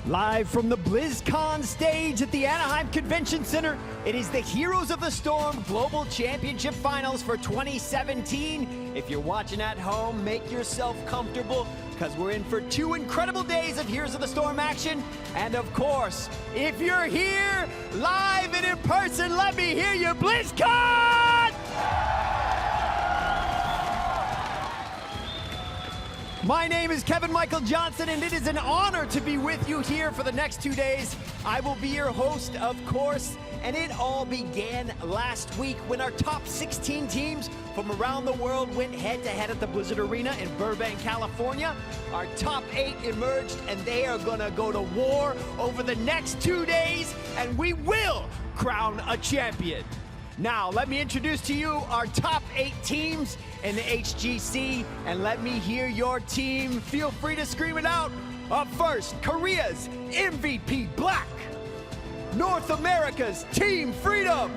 Live from the BlizzCon stage at the Anaheim Convention Center, it is the Heroes of the Storm Global Championship Finals for 2017. If you're watching at home, make yourself comfortable because we're in for 2 incredible days of Heroes of the Storm action. And of course, if you're here live and in person, let me hear you, BlizzCon! My name is Kevin Michael Johnson, and it is an honor to be with you here for the next 2 days. I will be your host, of course, and it all began last week when our top 16 teams from around the world went head-to-head at the Blizzard Arena in Burbank, California. Our top 8 emerged, and they are gonna go to war over the next 2 days, and we will crown a champion. Now, let me introduce to you our top 8 teams in the HGC, and let me hear your team. Feel free to scream it out. Up first, Korea's MVP Black. North America's Team Freedom.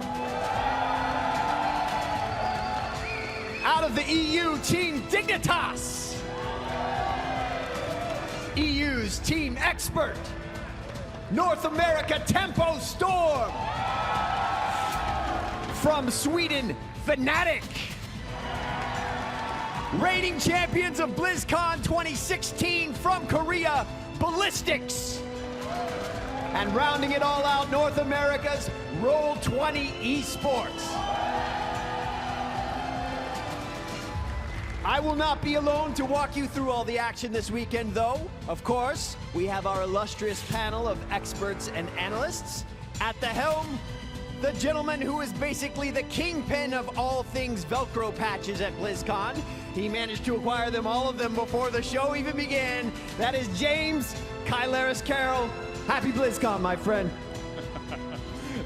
Out of the EU, Team Dignitas. EU's Team Expert. North America Tempo Storm. From Sweden, Fnatic. Reigning champions of BlizzCon 2016 from Korea, Ballistics. And rounding it all out, North America's Roll20 Esports. I will not be alone to walk you through all the action this weekend, though. Of course, we have our illustrious panel of experts and analysts. At the helm, the gentleman who is basically the kingpin of all things Velcro patches at BlizzCon. He managed to acquire all of them before the show even began. That is James Kylaris Carroll. Happy BlizzCon, my friend.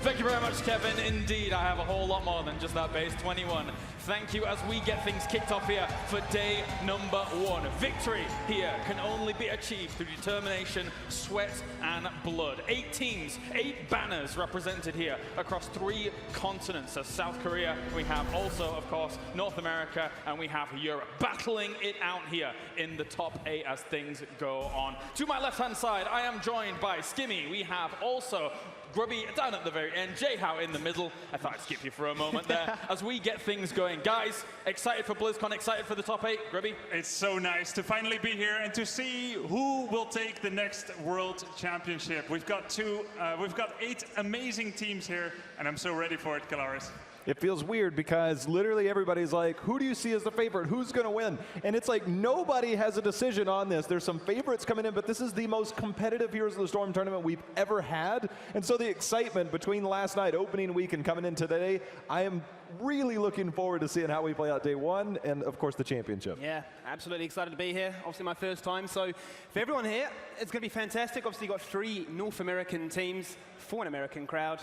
Thank you very much, Kevin. Indeed, I have a whole lot more than just that base 21. Thank you as we get things kicked off here for day number 1. Victory here can only be achieved through determination, sweat, and blood. 8 teams, 8 banners represented here across 3 continents. So South Korea, we have also, of course, North America, and we have Europe. Battling it out here in the top 8 as things go on. To my left-hand side, I am joined by Skimmy. We have also Grubby down at the very end, J-How in the middle. I thought I'd skip you for a moment there as we get things going. Guys, excited for BlizzCon, excited for the top 8? Grubby? It's so nice to finally be here and to see who will take the next World Championship. We've got 8 amazing teams here, and I'm so ready for it, Kylaris. It feels weird because literally everybody's like, who do you see as the favorite? Who's going to win? And it's like nobody has a decision on this. There's some favorites coming in, but this is the most competitive Heroes of the Storm tournament we've ever had. And so the excitement between last night, opening week, and coming in today, I am really looking forward to seeing how we play out day 1 and, of course, the championship. Yeah, absolutely excited to be here. Obviously my first time. So for everyone here, it's going to be fantastic. Obviously you've got 3 North American teams for an American crowd.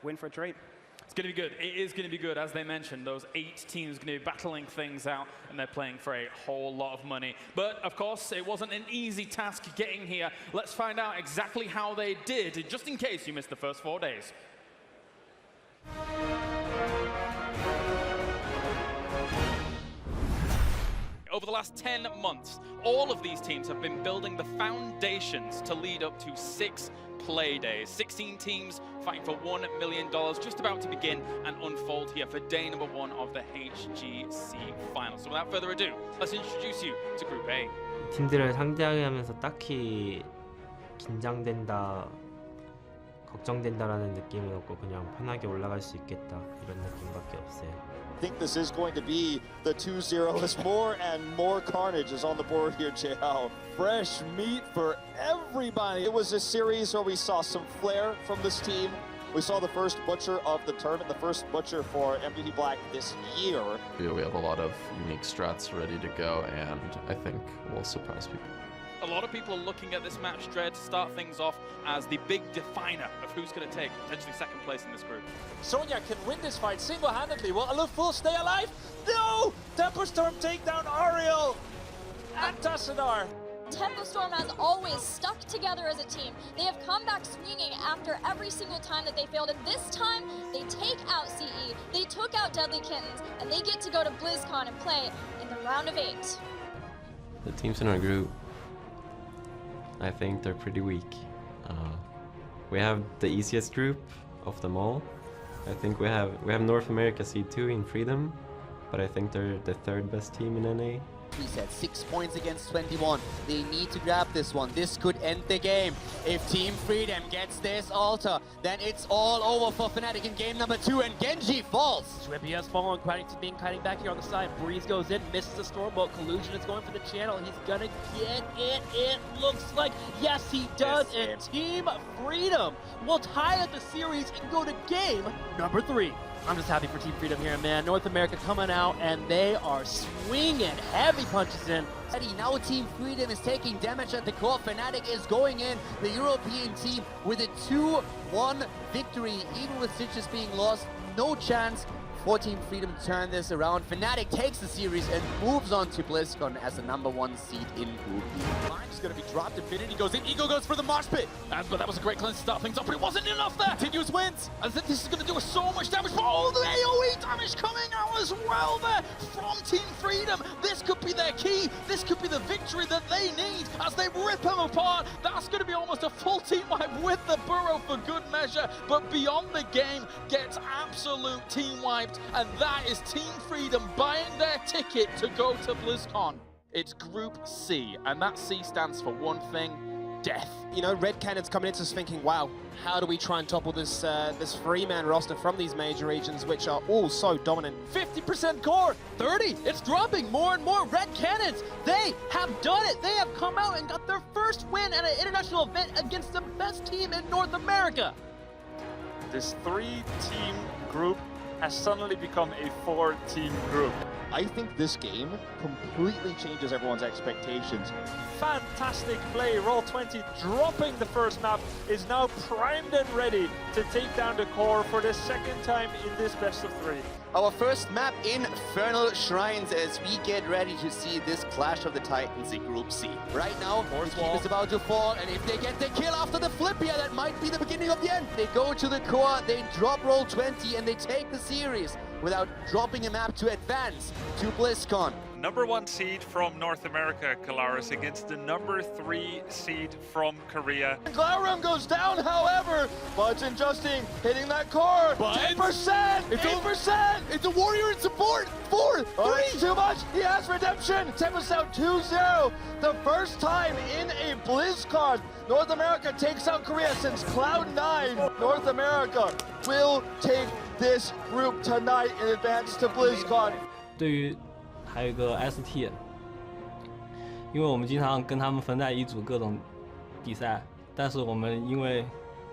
Win for a treat. It's going to be good. It is going to be good. As they mentioned, those 8 teams are going to be battling things out, and they're playing for a whole lot of money. But, of course, it wasn't an easy task getting here. Let's find out exactly how they did, just in case you missed the first 4 days. Over the last 10 months, all of these teams have been building the foundations to lead up to 6 play days. 16 teams fighting for $1 million, just about to begin and unfold here for day number 1 of the HGC Final. So without further ado, let's introduce you to Group A. 팀들을 상대하게 하면서 딱히 긴장된다, 걱정된다라는 느낌이 없고 그냥 편하게 올라갈 수 있겠다 이런 느낌밖에 없어요. I think this is going to be the 2-0 as more and more carnage is on the board here, J-How. Fresh meat for everybody. It was a series where we saw some flair from this team. We saw the first butcher of the tournament, the first butcher for MVP Black this year. We have a lot of unique strats ready to go, and I think we'll surprise people. A lot of people are looking at this match, Dread, to start things off as the big definer of who's going to take potentially second place in this group. Sonya can win this fight single-handedly. Will Alufu stay alive? No! Tempo Storm take down Ariel and Tassadar. Tempo Storm has always stuck together as a team. They have come back swinging after every single time that they failed, and this time they take out CE, they took out Deadly Kittens, and they get to go to BlizzCon and play in the round of 8. The teams in our group, I think they're pretty weak. We have the easiest group of them all. I think we have North America seed 2 in Freedom, but I think they're the third best team in NA. He said 6 points against 21. They need to grab this one. This could end the game. If Team Freedom gets this altar, then it's all over for Fnatic in game number 2, and Genji falls. Drippy has fallen, being kiting back here on the side. Breeze goes in, misses the Stormbolt. Collusion is going for the channel. He's gonna get it. It looks like, yes, he does. And Team Freedom will tie up the series and go to game number 3. I'm just happy for Team Freedom here, man. North America coming out, and they are swinging heavy punches in. Now Team Freedom is taking damage at the core. Fnatic is going in, the European team, with a 2-1 victory. Even with Stitches being lost, no chance for Team Freedom to turn this around. Fnatic takes the series and moves on to BlizzCon as the #1 seed in Group B. Is going to be dropped. Infinity goes in. Ego goes for the mosh pit. But that was a great cleanse to start things up, but it wasn't enough there. Continuous wins. I think this is going to do so much damage. But all the AoE damage coming out as well there from Team Freedom. This could be their key. This could be the victory that they need as they rip them apart. That's going to be almost a full team wipe with the Burrow for good measure. But Beyond the Game gets absolute team wiped. And that is Team Freedom buying their ticket to go to BlizzCon. It's Group C, and that C stands for one thing: death. You know, Red Cannon's coming into us thinking, wow, how do we try and topple this this three-man roster from these major regions, which are all so dominant? 50% core, 30, it's dropping more and more. Red Cannons, they have done it. They have come out and got their first win at an international event against the best team in North America. This 3-team group has suddenly become a 4-team group. I think this game completely changes everyone's expectations. Fantastic play. Roll20 dropping the first map is now primed and ready to take down the core for the second time in this best of 3. Our first map, Infernal Shrines, as we get ready to see this Clash of the Titans in Group C. Right now, the team is about to fall, and if they get the kill after the flip here, that might be the beginning of the end. They go to the core, they drop Roll20, and they take the series without dropping a map to advance to BlizzCon. #1 seed from North America, Kalaris, against the #3 seed from Korea. Glarum goes down, however, Budge and Justine hitting that core. 10%! It's 8%! It's a warrior in support! 4, 3! Too much! He has redemption! Tempest out 2-0. The first time in a BlizzCon, North America takes out Korea since Cloud9. North America will take this group tonight in advance to BlizzCon. 对于还有一个 ST， 因为我们经常跟他们分在一组各种比赛，但是我们因为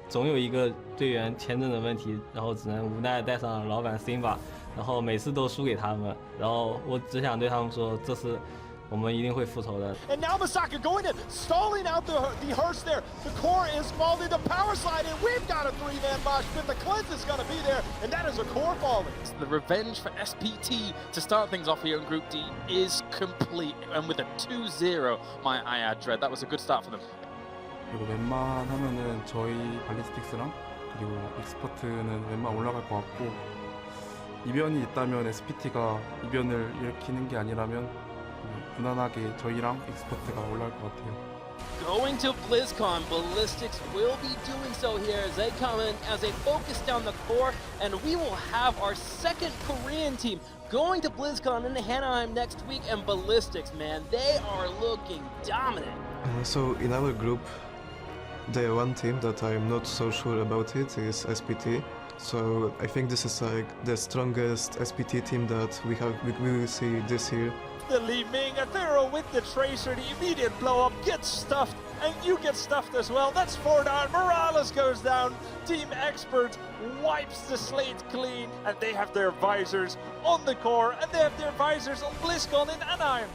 总有一个队员签证的问题，然后只能无奈带上老板 Simba， 然后每次都输给他们，然后我只想对他们说，这次我们一定会复仇的。 And now Masaka going in, stalling out the hearse there. The core is falling, the power slide, and we've got a 3-man mosh pit. The cleanse is going to be there, and that is a core falling. The revenge for SPT to start things off here in Group D is complete, and with a 2-0, I add Dread. That was a good start for them. 그리고 웬만하면은 저희 발리스틱스랑 그리고 익스퍼트는 웬만 올라갈 것 같고, 이변이 있다면 SPT가 이변을 일으키는 게 아니라면 무난하게 저희랑 익스퍼트가 올라갈 것 같아요. Going to BlizzCon, Ballistics will be doing so here as they come in as they focus down the core, and we will have our second Korean team going to BlizzCon in Anaheim next week. And Ballistics, man, they are looking dominant. So in our group, the one team that I'm not so sure about it is SPT. So I think this is like the strongest SPT team that we will see this year. The Li Ming, a thorough with the Tracer, the immediate blow up gets stuffed, and you get stuffed as well. That's 4 down. Morales goes down. Team Expert wipes the slate clean, and they have their visors on the core, and they have their visors on BlizzCon in Anaheim.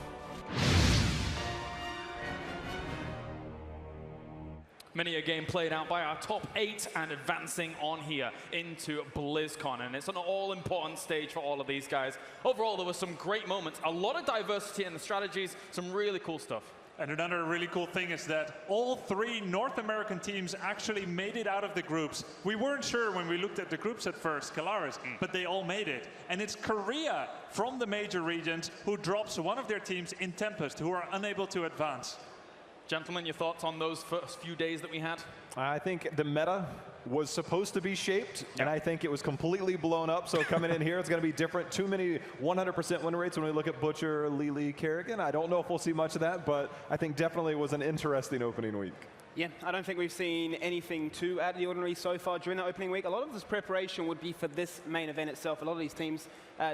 Many a game played out by our top 8 and advancing on here into BlizzCon, and it's an all-important stage for all of these guys. Overall, there were some great moments, a lot of diversity in the strategies, some really cool stuff. And another really cool thing is that all 3 North American teams actually made it out of the groups. We weren't sure when we looked at the groups at first, Kalaris, but they all made it. And it's Korea from the major regions who drops one of their teams in Tempest, who are unable to advance. Gentlemen, your thoughts on those first few days that we had? I think the meta was supposed to be shaped, and I think it was completely blown up. So coming in here, it's going to be different. Too many 100% win rates when we look at Butcher, Lily, Kerrigan. I don't know if we'll see much of that, but I think definitely was an interesting opening week. Yeah, I don't think we've seen anything too out of the ordinary so far during the opening week. A lot of this preparation would be for this main event itself. A lot of these teams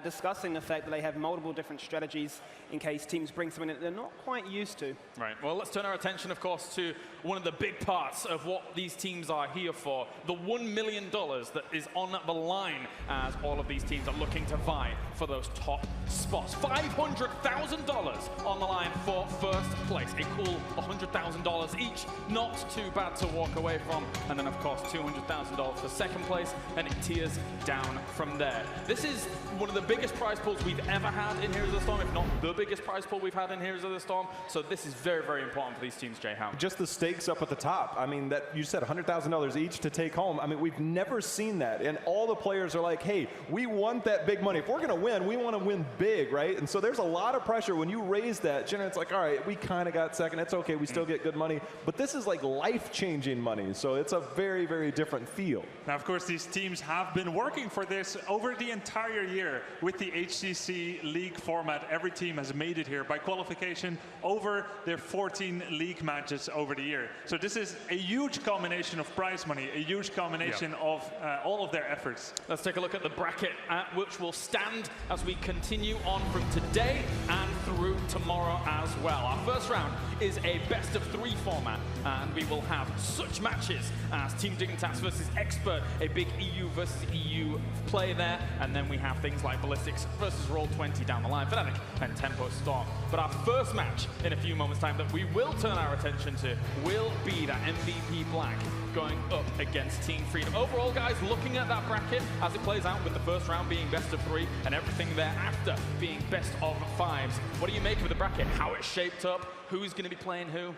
discussing the fact that they have multiple different strategies in case teams bring something that they're not quite used to. Right, well, let's turn our attention, of course, to one of the big parts of what these teams are here for. The $1 million that is on the line as all of these teams are looking to vie for those top spots. $500,000 on the line for first place. A cool $100,000 each. Not too bad to walk away from. And then, of course, $200,000 for second place, and it tiers down from there. This is one of the biggest prize pools we've ever had in Heroes of the Storm, if not the biggest prize pool we've had in Heroes of the Storm. So this is very, very important for these teams, Jay Howe. Just the stakes up at the top. I mean, that you said $100,000 each to take home. I mean, we've never seen that. And all the players are like, hey, we want that big money. If we're going to win, we want to win big, right? And so there's a lot of pressure when you raise that. Generally, it's like, all right, we kind of got second. It's okay. We still get good money. But this is like life-changing money. So it's a very, very different feel. Now, of course, these teams have been working for this over the entire year with the HGC League format. Every team has made it here by qualification over their 14 league matches over the year. So this is a huge combination of prize money, a huge combination of all of their efforts. Let's take a look at the bracket which will stand as we continue on from today and through tomorrow as well. Our first round is a best-of-3 format, and we will have such matches as Team Dignitas versus Expert, a big EU versus EU play there, and then we have things like Ballistics versus Roll20 down the line, Fnatic and Tempo Storm. But our first match in a few moments' time that we will turn our attention to will be that MVP Black going up against Team Freedom. Overall, guys, looking at that bracket as it plays out with the first round being best of 3 and everything thereafter being best of 5s, what do you make of the bracket? How it's shaped up? Who's going to be playing who?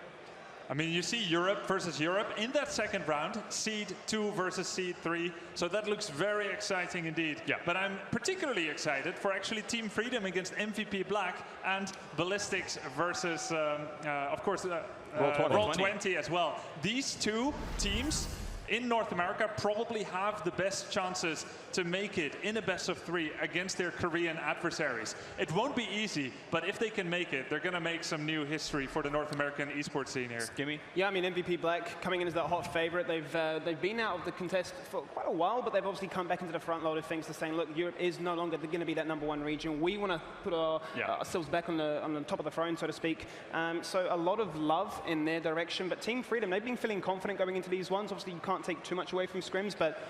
I mean, you see Europe versus Europe in that second round, Seed 2 versus Seed 3. So that looks very exciting indeed. Yeah. But I'm particularly excited for actually Team Freedom against MVP Black and Ballistics versus, of course, Roll20 as well. These two teams in North America probably have the best chances to make it in a best of 3 against their Korean adversaries. It won't be easy, but if they can make it, they're going to make some new history for the North American esports scene here. Skimmy? Yeah, I mean, MVP Black coming in as that hot favorite. They've been out of the contest for quite a while, but they've obviously come back into the front load of things to saying, look, Europe is no longer going to be that #1 region. We want to put ourselves back on the top of the throne, so to speak. So a lot of love in their direction, but Team Freedom, they've been feeling confident going into these ones. Obviously, you can't take too much away from scrims, but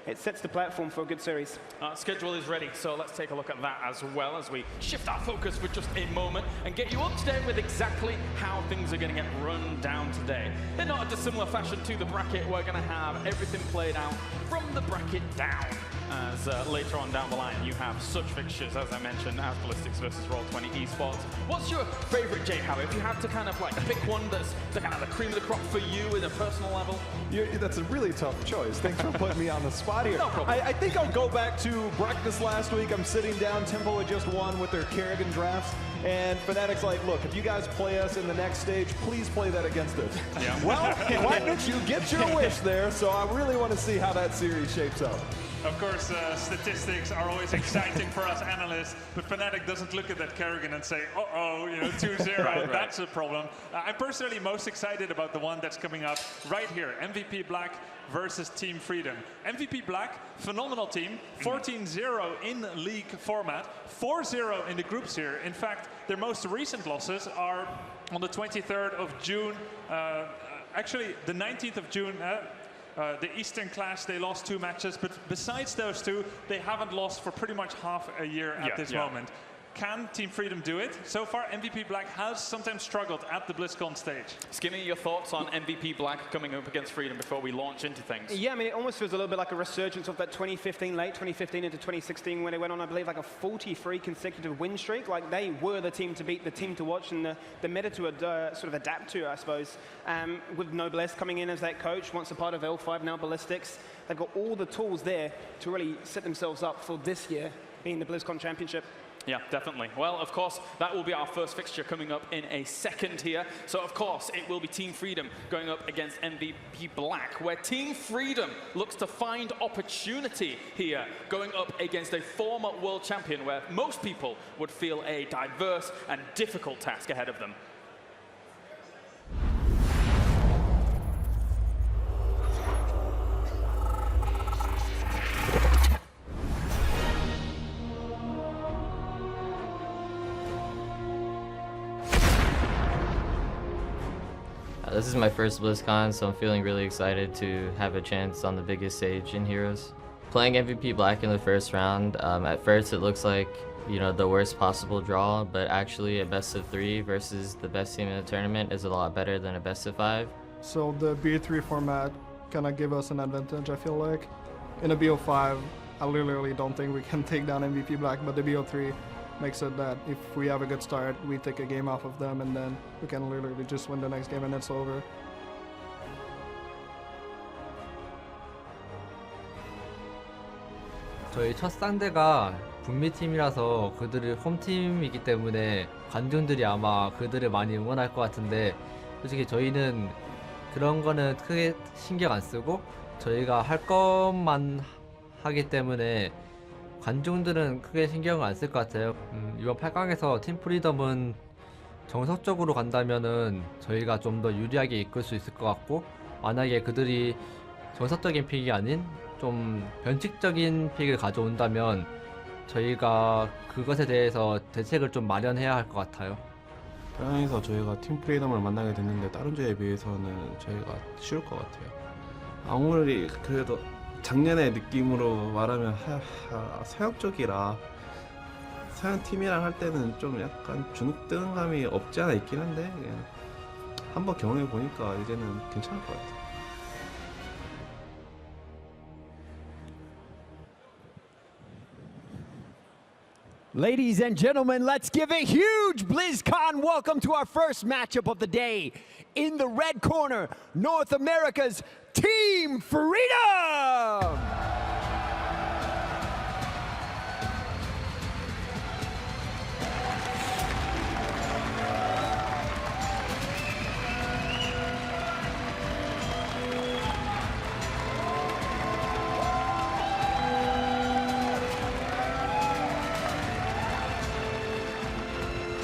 it sets the platform for a good series. Schedule is ready, so let's take a look at that as well as we shift our focus for just a moment and get you up to date with exactly how things are going to get run down today. In not a dissimilar fashion to the bracket, we're going to have everything played out from the bracket down. As later on down the line, you have such fixtures, as I mentioned, as Ballistics versus Roll20 Esports. What's your favorite, Jay Howe? If you have to kind of like pick one that's the kind of the cream of the crop for you in a personal level? That's a really tough choice. Thanks for putting me on the spot here. No problem. I think I'll go back to breakfast last week. I'm sitting down. Tempo had just won with their Kerrigan drafts. And Fnatic's like, look, if you guys play us in the next stage, please play that against us. Yeah. Well, why didn't you get your wish there? So I really want to see how that series shapes up. Of course, statistics are always exciting for us analysts, but Fnatic doesn't look at that Kerrigan and say, uh-oh, 2-0, right. That's a problem. I'm personally most excited about the one that's coming up right here, MVP Black versus Team Freedom. MVP Black, phenomenal team, 14-0 in league format, 4-0 in the groups here. In fact, their most recent losses are on the 23rd of June, actually the 19th of June, the Eastern Clash, they lost 2 matches, but besides those 2, they haven't lost for pretty much half a year at this moment. Can Team Freedom do it? So far, MVP Black has sometimes struggled at the BlizzCon stage. Skimmy, your thoughts on MVP Black coming up against Freedom before we launch into things? Yeah, I mean, it almost feels a little bit like a resurgence of that 2015, late 2015 into 2016, when they went on, I believe, like a 43 consecutive win streak. Like, they were the team to beat, the team to watch, and the meta to sort of adapt to, I suppose. With Noblesse coming in as that coach, once a part of L5, now Ballistics. They've got all the tools there to really set themselves up for this year, being the BlizzCon Championship. Yeah, definitely. Well, of course, that will be our first fixture coming up in a second here. So, of course, it will be Team Freedom going up against MVP Black, where Team Freedom looks to find opportunity here, going up against a former world champion, where most people would feel a diverse and difficult task ahead of them. This is my first BlizzCon, so I'm feeling really excited to have a chance on the biggest stage in Heroes. Playing MVP Black in the first round, at first it looks like, you know, the worst possible draw, but actually a best of 3 versus the best team in the tournament is a lot better than a best of 5. So the BO3 format kind of give us an advantage, I feel like. In a BO5, I literally don't think we can take down MVP Black, but the BO3 makes it that if we have a good start, we take a game off of them and then we can literally just win the next game and it's over. 저희 첫 상대가 북미 팀이라서 그들이 홈팀이기 때문에 관중들이 아마 그들을 많이 응원할 것 같은데, 솔직히 저희는 그런 거는 크게 신경 안 쓰고 저희가 할 것만 하기 때문에 관중들은 크게 신경을 안 쓸 것 같아요. 이번 8강에서 팀 프리덤은 정석적으로 간다면은 저희가 좀 더 유리하게 이끌 수 있을 것 같고, 만약에 그들이 정석적인 픽이 아닌 좀 변칙적인 픽을 가져온다면 저희가 그것에 대해서 대책을 좀 마련해야 할 것 같아요. 평양에서 저희가 팀 프리덤을 만나게 됐는데 다른 주에 비해서는 저희가 쉬울 것 같아요. 아무리 그래도 작년의 느낌으로 말하면 서양 쪽이라 서양 팀이랑 할 때는 좀 약간 주눅드는 감이 없지 않아 있긴 한데, 그냥 한번 경험해 보니까 이제는 괜찮을 것 같아요. Ladies and gentlemen, let's give a huge BlizzCon welcome to our first matchup of the day. In the red corner, North America's Team Freedom!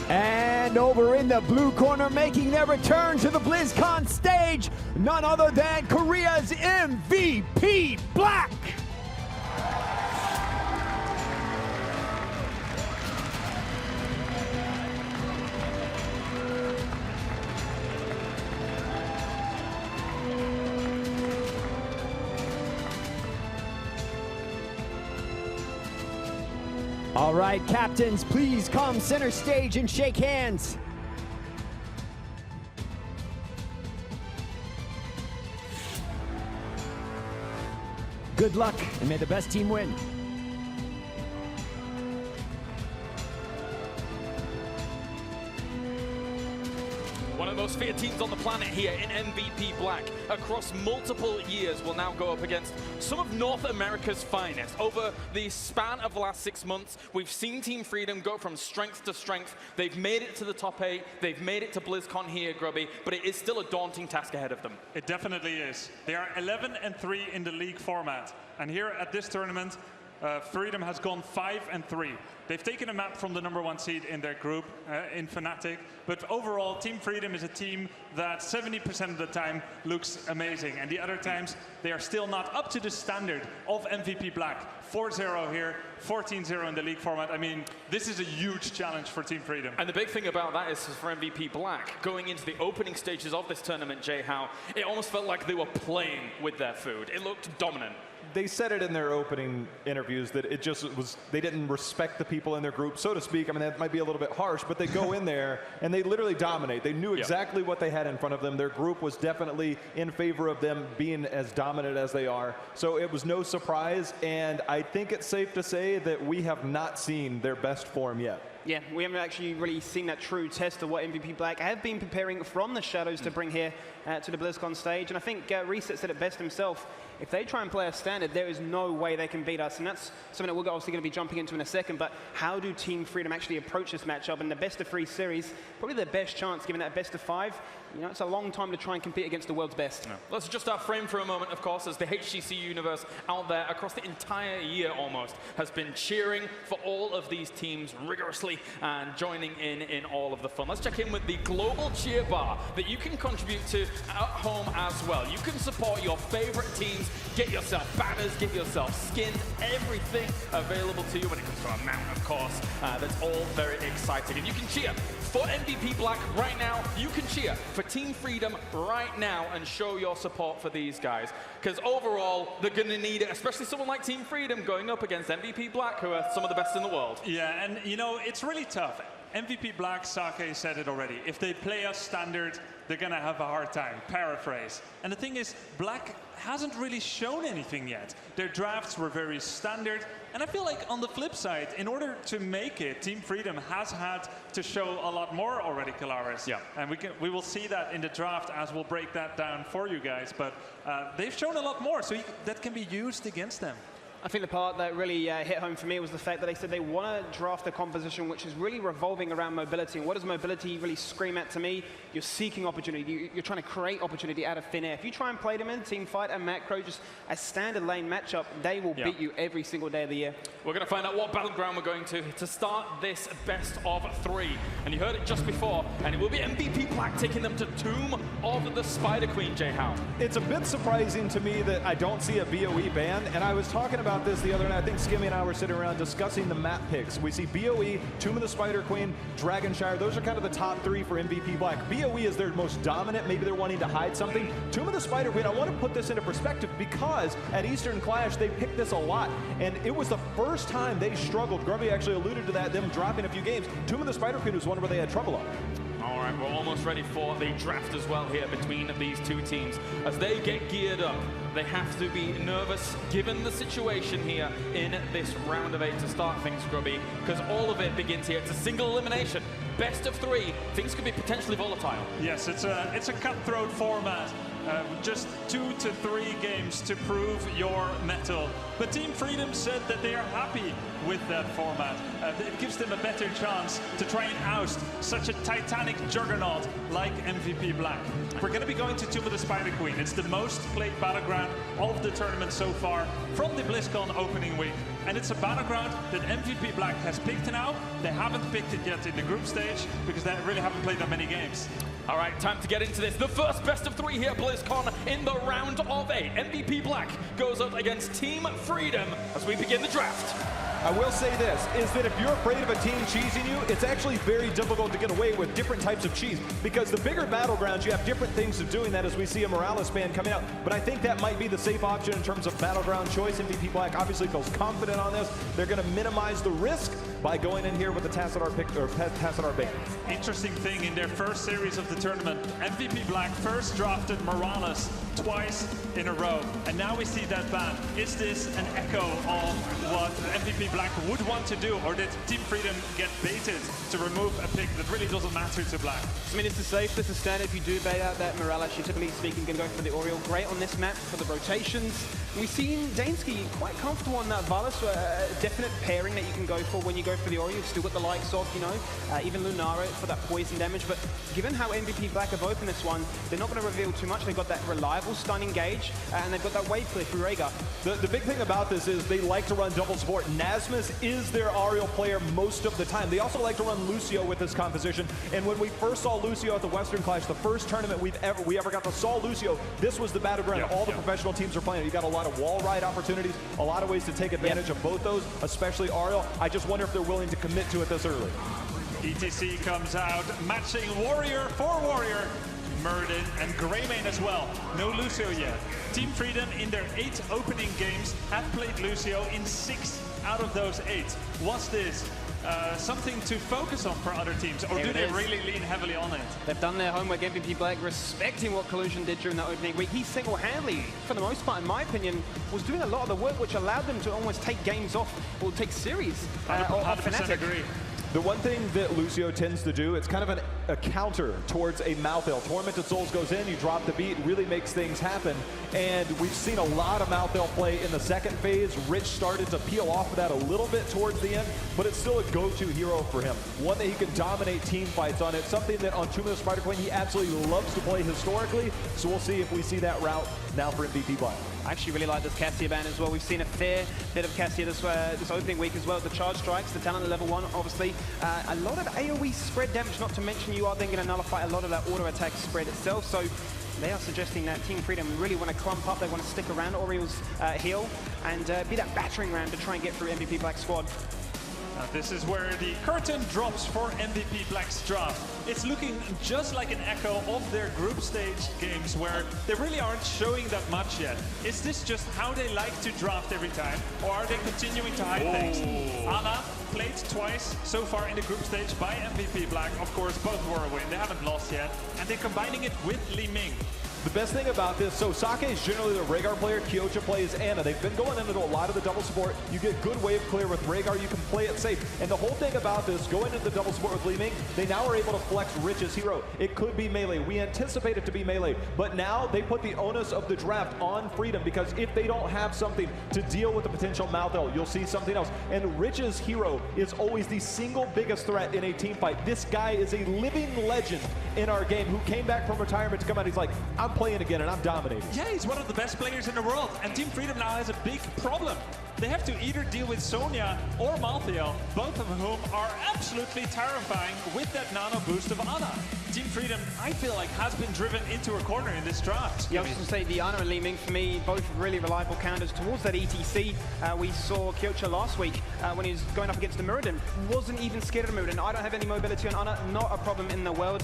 And over in the blue corner, making their return to the BlizzCon stage, none other than Korea's MVP Black. All right, captains, please come center stage and shake hands. Good luck, and may the best team win. One of the most feared teams on the planet here in MVP Black, across multiple years, will now go up against some of North America's finest. Over the span of the last 6 months, we've seen Team Freedom go from strength to strength. They've made it to the top 8, they've made it to BlizzCon here, Grubby, but it is still a daunting task ahead of them. It definitely is. They are 11-3 in the league format, and here at this tournament, Freedom has gone 5-3. They've taken a map from the #1 seed in their group, in Fnatic, but overall, Team Freedom is a team that 70% of the time looks amazing, and the other times, they are still not up to the standard of MVP Black. 4-0 here, 14-0 in the league format. I mean, this is a huge challenge for Team Freedom. And the big thing about that is for MVP Black, going into the opening stages of this tournament, Jay Howe, it almost felt like they were playing with their food. It looked dominant. They said it in their opening interviews that it just was, they didn't respect the people in their group, so to speak. I mean, that might be a little bit harsh, but they go in there and they literally dominate. They knew exactly what they had in front of them. Their group was definitely in favor of them being as dominant as they are. So it was no surprise, and I think it's safe to say that we have not seen their best form yet. Yeah, we haven't actually really seen that true test of what MVP Black have been preparing from the shadows to bring here to the BlizzCon stage. And I think Reset said it best himself. If they try and play a standard, there is no way they can beat us. And that's something that we're obviously going to be jumping into in a second. But how do Team Freedom actually approach this matchup? And the best of 3 series, probably their best chance, given that best of 5. You know, it's a long time to try and compete against the world's best. Yeah. Let's adjust our frame for a moment, of course, as the HGC universe out there across the entire year almost has been cheering for all of these teams rigorously and joining in all of the fun. Let's check in with the global cheer bar that you can contribute to at home as well. You can support your favorite teams, get yourself banners, get yourself skins, everything available to you when it comes to amount, of course. That's all very exciting. And you can cheer for MVP Black right now. You can cheer for Team Freedom right now and show your support for these guys. Because overall, they're going to need it, especially someone like Team Freedom going up against MVP Black, who are some of the best in the world. Yeah, and you know, it's really tough. MVP Black, Sake said it already. If they play us standard, they're going to have a hard time. Paraphrase. And the thing is, Black hasn't really shown anything yet. Their drafts were very standard. And I feel like on the flip side, in order to make it, Team Freedom has had to show a lot more already, Kalaris. Yeah. And we will see that in the draft as we'll break that down for you guys. But they've shown a lot more, so that can be used against them. I think the part that really hit home for me was the fact that they said they want to draft a composition which is really revolving around mobility. And what does mobility really scream at to me? You're seeking opportunity. You're trying to create opportunity out of thin air. If you try and play them in Team Fight and Macro, just a standard lane matchup, they will beat you every single day of the year. We're going to find out what battleground we're going to start this best of 3. And you heard it just before, and it will be MVP Black taking them to Tomb of the Spider Queen, Jay Howe. It's a bit surprising to me that I don't see a BOE ban, and I was talking about this the other night. I think Skimmy and I were sitting around discussing the map picks. We see BOE, Tomb of the Spider Queen, Dragonshire. Those are kind of the top 3 for MVP Black. BOE is their most dominant. Maybe they're wanting to hide something. Tomb of the Spider Queen, I want to put this into perspective because at Eastern Clash, they picked this a lot. And it was the first time they struggled. Grubby actually alluded to that, them dropping a few games. Tomb of the Spider Queen was one where they had trouble on. All right, we're almost ready for the draft as well here between these 2 teams. As they get geared up, they have to be nervous given the situation here in this round of 8 to start things, Grubby, because all of it begins here. It's a single elimination. Best of 3. Things could be potentially volatile. Yes, it's a cutthroat format. Just 2 to 3 games to prove your mettle. But Team Freedom said that they are happy with that format. It gives them a better chance to try and oust such a titanic juggernaut like MVP Black. We're going to be going to Tomb of the Spider Queen. It's the most played battleground of the tournament so far from the BlizzCon opening week. And it's a battleground that MVP Black has picked now. They haven't picked it yet in the group stage because they really haven't played that many games. All right, time to get into this. The first best of 3 here at BlizzCon in the round of 8. MVP Black goes up against Team Freedom as we begin the draft. I will say this, is that if you're afraid of a team cheesing you, it's actually very difficult to get away with different types of cheese, because the bigger battlegrounds, you have different things of doing that, as we see a Morales ban coming out. But I think that might be the safe option in terms of battleground choice. MVP Black obviously feels confident on this. They're going to minimize the risk by going in here with the Tassadar pick, or Tassadar ban. Interesting thing, in their first series of the tournament, MVP Black first drafted Morales twice in a row. And now we see that ban. Is this an echo of what MVP Black would want to do, or did Team Freedom get baited to remove a pick that really doesn't matter to Black? I mean, this is safe, this is standard. If you do bait out that Morales, you're typically speaking going to go for the Oriole. Great on this map for the rotations. We've seen Dansky quite comfortable on that Valis, so a definite pairing that you can go for when you go for the Oriole. You've still got the likes of, you know, even Lunara for that poison damage. But given how MVP Black have opened this one, they're not going to reveal too much. They've got that reliable stun engage, and they've got that wave clear through Rhaegar. The big thing about this is they like to run double support. Nasmus is their Ariel player most of the time. They also like to run Lucio with this composition. And when we first saw Lucio at the Western Clash, the first tournament we ever got to saw Lucio, this was the battleground. All the professional teams are playing. You got a lot of wall ride opportunities, a lot of ways to take advantage of both those, especially Ariel. I just wonder if they're willing to commit to it this early. ETC comes out, matching Warrior for Warrior. Murden and Greymane as well. No Lucio yet. Team Freedom in their 8 opening games have played Lucio in 6 out of those 8. Was this something to focus on for other teams, or do they really lean heavily on it? They've done their homework. MVP Black respecting what Collusion did during that opening week. He single-handedly, for the most part, in my opinion, was doing a lot of the work which allowed them to almost take games off, or take series off 100% Fnatic. agree. The one thing that Lucio tends to do, it's kind of a counter towards a Malthael. Tormented Souls goes in, you drop the beat, really makes things happen. And we've seen a lot of Malthael play in the second phase. Rich started to peel off of that a little bit towards the end, but it's still a go-to hero for him. One that he can dominate team fights on. It's something that on Tomb of the Spider Queen he absolutely loves to play historically. So we'll see if we see that route now for MVP Black. I actually really like this Cassia ban as well. We've seen a fair bit of Cassia this opening week as well. The charge strikes, the talent at level 1, obviously. A lot of AoE spread damage, not to mention you are then going to nullify a lot of that auto attack spread itself. So they are suggesting that Team Freedom really want to clump up. They want to stick around Oriel's heal and be that battering ram to try and get through MVP Black's squad. This is where the curtain drops for MVP Black's draft. It's looking just like an echo of their group stage games where they really aren't showing that much yet. Is this just how they like to draft every time, or are they continuing to hide things? Ana played twice so far in the group stage by MVP Black. Of course, both were a win. They haven't lost yet. And they're combining it with Li Ming. The best thing about this, so Sake is generally the Rhaegar player, Kyocha plays Ana. They've been going into a lot of the double support. You get good wave clear with Rhaegar, you can play it safe. And the whole thing about this, going into the double support with Li Ming, they now are able to flex Rich's hero. It could be melee. We anticipate it to be melee. But now they put the onus of the draft on Freedom, because if they don't have something to deal with the potential Malthael, you'll see something else. And Rich's hero is always the single biggest threat in a team fight. This guy is a living legend in our game who came back from retirement to come out. He's like, I'm playing again and I'm dominating. Yeah, he's one of the best players in the world, and Team Freedom now has a big problem. They have to either deal with Sonya or Malthael, both of whom are absolutely terrifying with that nano boost of Ana. Team Freedom, I feel like, has been driven into a corner in this draft. Yeah, I was going to say, the Ana and Li Ming, for me, both really reliable counters towards that ETC. We saw Kyocha last week when he was going up against the Muradin. Wasn't even scared of the Muradin. I don't have any mobility on Ana, not a problem in the world.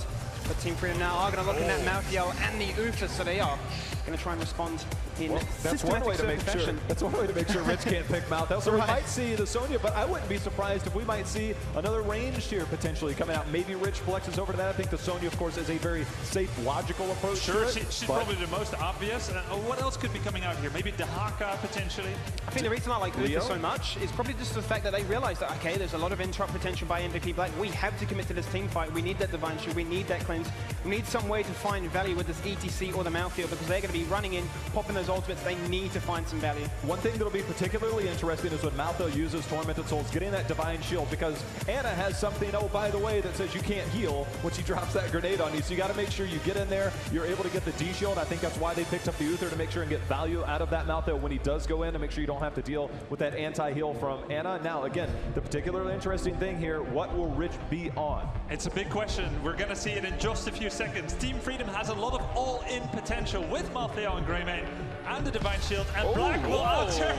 But Team Freedom now are going to look in that Malthael and the Ufa, so they are going to try and respond in that's one way to make fashion. sure. That's one way to make sure Rich can't pick Malthael. So we might see the Sonya, but I wouldn't be surprised if we might see another ranged here potentially coming out. Maybe Rich flexes over to that. I think the Sonya, of course, is a very safe, logical approach. Sure, to it, she's probably the most obvious. What else could be coming out here? Maybe Dahaka potentially. I think the reason I like Ufa so much is probably just the fact that they realize that, okay, there's a lot of interrupt potential by MVP Black. We have to commit to this team fight. We need that Divine Shield. We need that cleanse. We need some way to find value with this ETC or the Malthael, because they're going to be running in, popping those ultimates. They need to find some value. One thing that'll be particularly interesting is when Malthael uses Tormented Souls, getting that Divine Shield, because Ana has something, oh, by the way, that says you can't heal when she drops that grenade on you. So you got to make sure you get in there, you're able to get the D-Shield. I think that's why they picked up the Uther, to make sure and get value out of that Malthael when he does go in, to make sure you don't have to deal with that anti-heal from Ana. Now, again, the particularly interesting thing here, what will Rich be on? It's a big question. We're going to see it in just a few seconds. Team Freedom has a lot of all-in potential with Malthael and Greymane and the Divine Shield, and Black will answer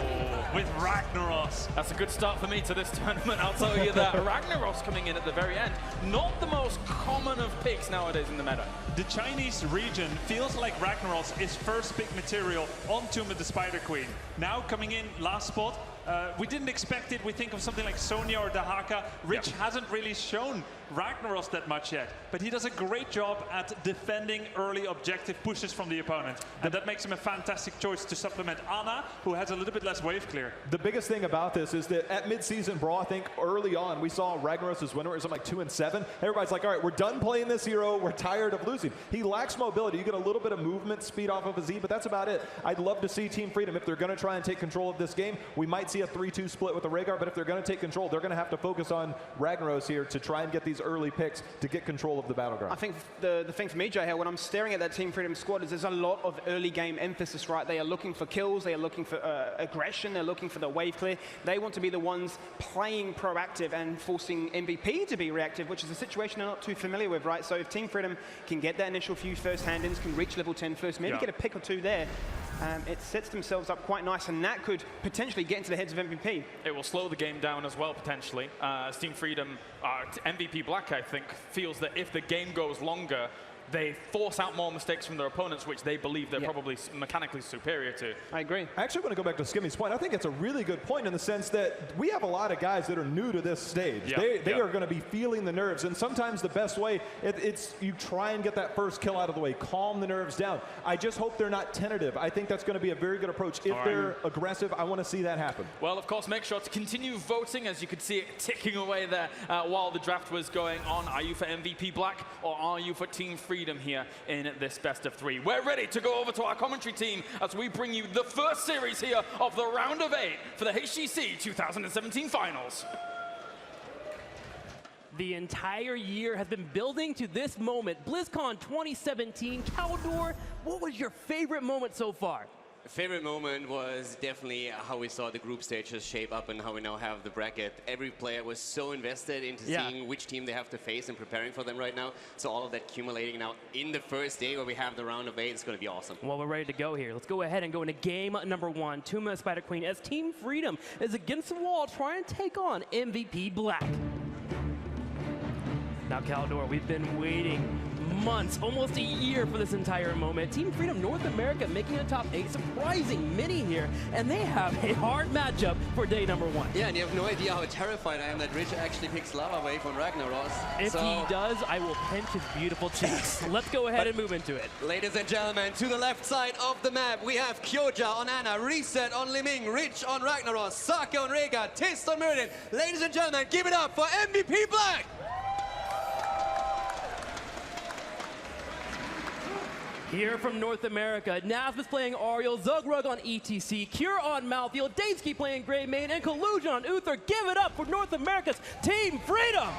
with Ragnaros. That's a good start for me to this tournament, I'll tell you that. Ragnaros coming in at the very end. Not the most common of picks nowadays in the meta. The Chinese region feels like Ragnaros is first pick material on Tomb of the Spider Queen. Now coming in last spot. We didn't expect it. We think of something like Sonya or Dahaka. Rich hasn't really shown Ragnaros that much yet, but he does a great job at defending early objective pushes from the opponent, and that makes him a fantastic choice to supplement Ana, who has a little bit less wave clear. The biggest thing about this is that at mid-season Brawl, I think early on, we saw Ragnaros' winner is like 2-7. Everybody's like, all right, we're done playing this hero. We're tired of losing. He lacks mobility. You get a little bit of movement speed off of his E, but that's about it. I'd love to see Team Freedom, if they're going to try and take control of this game, we might see a 3-2 split with the Rhaegar, but if they're going to take control, they're going to have to focus on Ragnaros here to try and get these early picks to get control of the battleground. I think the thing for me, Jay, when I'm staring at that Team Freedom squad, is there's a lot of early game emphasis, right? They are looking for kills, they are looking for aggression, they're looking for the wave clear. They want to be the ones playing proactive and forcing MVP to be reactive, which is a situation they're not too familiar with, right? So if Team Freedom can get that initial few first hand-ins, can reach level 10 first, maybe get a pick or two there, it sets themselves up quite nice, and that could potentially get into the heads of MVP. It will slow the game down as well, potentially. Team Freedom, MVP Black, I think, feels that if the game goes longer, they force out more mistakes from their opponents, which they believe they're probably mechanically superior to. I agree. I actually want to go back to Skimmy's point. I think it's a really good point in the sense that we have a lot of guys that are new to this stage. They are going to be feeling the nerves, and sometimes the best way, it's you try and get that first kill out of the way, calm the nerves down. I just hope they're not tentative. I think that's going to be a very good approach. If they're aggressive, I want to see that happen. Well, of course, make sure to continue voting, as you could see it ticking away there while the draft was going on. Are you for MVP Black, or are you for Team Freedom here in this best of 3? We're ready to go over to our commentary team as we bring you the first series here of the round of 8 for the HGC 2017 finals. The entire year has been building to this moment. BlizzCon 2017, Caldor, what was your favorite moment so far? Favorite moment was definitely how we saw the group stages shape up and how we now have the bracket. Every player was so invested into seeing which team they have to face and preparing for them right now. So all of that accumulating now in the first day where we have the round of 8 is going to be awesome. Well, we're ready to go here. Let's go ahead and go into game number 1. Tuma Spider Queen as Team Freedom is against the wall trying to take on MVP Black. Now, Caldor, we've been waiting months, almost a year for this entire moment. Team Freedom North America making a top 8, surprising mini here, and they have a hard matchup for day number 1. Yeah, and you have no idea how terrified I am that Rich actually picks Lava Wave on Ragnaros. If he does, I will pinch his beautiful cheeks. Let's go ahead and move into it. Ladies and gentlemen, to the left side of the map, we have Kyoja on Ana, Reset on Liming, Rich on Ragnaros, Saka on Rega, Tist on Meridian. Ladies and gentlemen, give it up for MVP Black! Here from North America, Nasmus playing Ariel, Zugrug on ETC, Cure on Maltfield, Dansky playing Grey Main, and Collusion on Uther. Give it up for North America's Team Freedom!